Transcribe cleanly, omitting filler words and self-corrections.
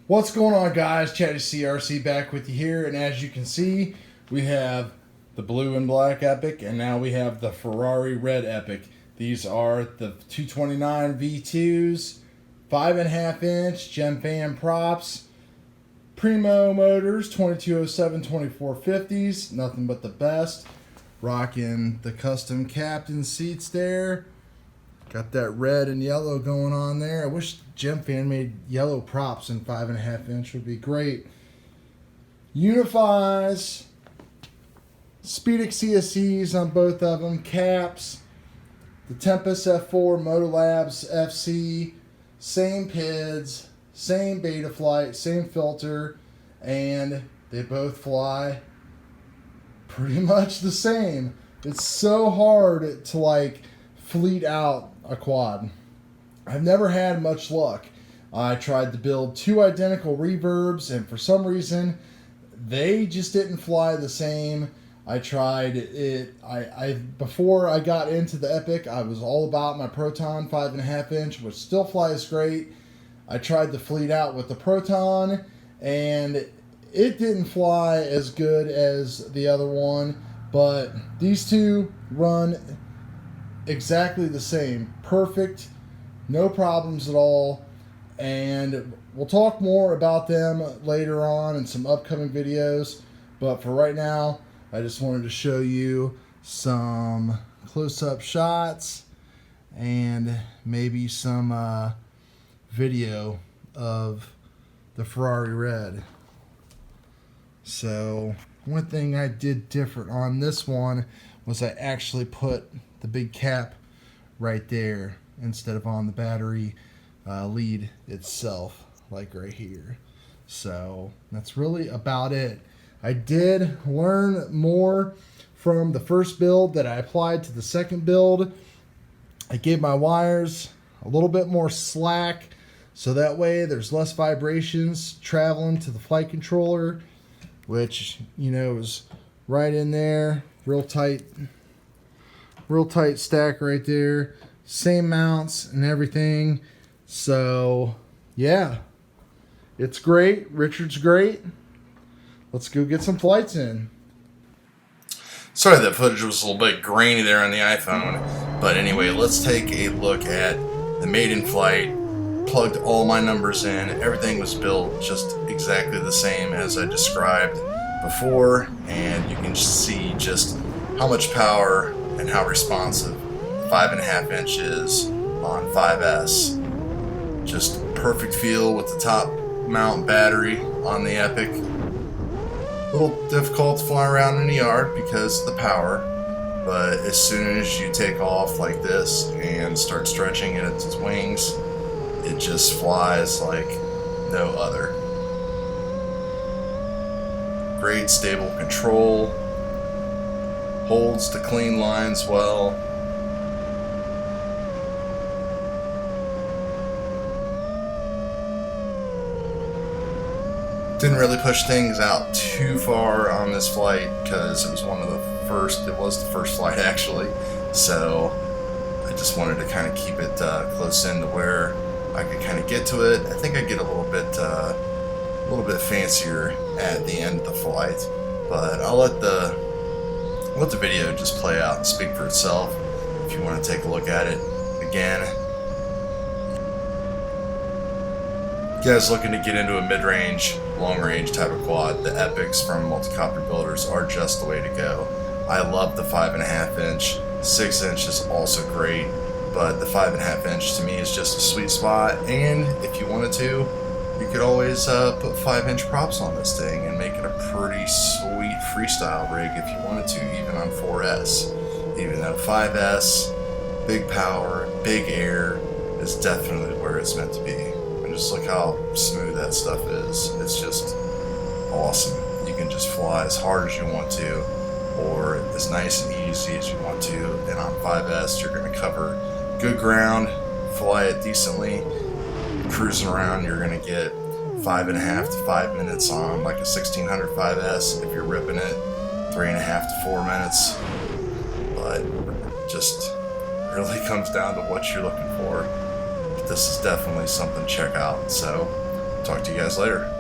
What's going on, guys? Chatty CRC back with you here, and as you can see, we have the blue and black Epic, and now we have the Ferrari red Epic. These are the 229 V2s, 5.5 inch Gem Fan props, Primo motors, 2207 2450s, nothing but the best. Rocking the custom captain seats there. Got that red and yellow going on there. I wish Gem Fan made yellow props in 5.5 inch, would be great. Unifies, Speedix CSCs on both of them, caps, the Tempest F4 Motolabs FC, same PIDs, same beta flight, same filter, and they both fly pretty much the same. It's so hard to fleet out a quad. I've never had much luck. I tried to build two identical reverbs, and for some reason they just didn't fly the same. I tried it. Before I got into the Epic, I was all about my Proton 5.5 inch, which still flies great. I tried to fleet out with the Proton, and it didn't fly as good as the other one, but these two run exactly the same. Perfect, no problems at all, and we'll talk more about them later on in some upcoming videos, but for right now, I just wanted to show you some close-up shots and maybe some video of the Ferrari red. So one thing I did different on this one was I actually put the big cap right there instead of on the battery lead itself, like right here. So that's really about it. I did learn more from the first build that I applied to the second build. I gave my wires a little bit more slack so that way there's less vibrations traveling to the flight controller, which, you know, is right in there, real tight stack right there, same mounts and everything. So yeah, it's great. Richard's great. Let's go get some flights in. Sorry that footage was a little bit grainy there on the iPhone, but anyway, let's take a look at the maiden flight. Plugged all my numbers in. Everything was built just exactly the same as I described before, and you can see just how much power and how responsive 5.5 inch is on 5S. Just perfect feel with the top mount battery on the Epic. A little difficult to fly around in the yard because of the power, but as soon as you take off like this and start stretching it at its wings, it just flies like no other. Great stable control, holds the clean lines well. Didn't really push things out too far on this flight because it was it was the first flight actually, so I just wanted to kind of keep it close in to where I could kind of get to it. I think I get a little bit fancier at the end of the flight, but I'll let the video just play out and speak for itself. If you want to take a look at it again, you guys looking to get into a mid-range, long-range type of quad, the Epics from Multicopter Builders are just the way to go. I love the 5.5 inch. 6 inch is also great, but the 5.5 inch to me is just a sweet spot, and if you wanted to, you could always put 5-inch props on this thing and make it a pretty sweet freestyle rig if you wanted to, even on 4S. Even though 5S, big power, big air, is definitely where it's meant to be. And just look how smooth that stuff is. It's just awesome. You can just fly as hard as you want to, or as nice and easy as you want to. And on 5S, you're going to cover good ground, fly it decently. Cruising around, you're going to get 5.5 to 5 minutes on like a 1600 5S. If you're ripping it, 3.5 to 4 minutes. But it just really comes down to what you're looking for. This is definitely something to check out. So talk to you guys later.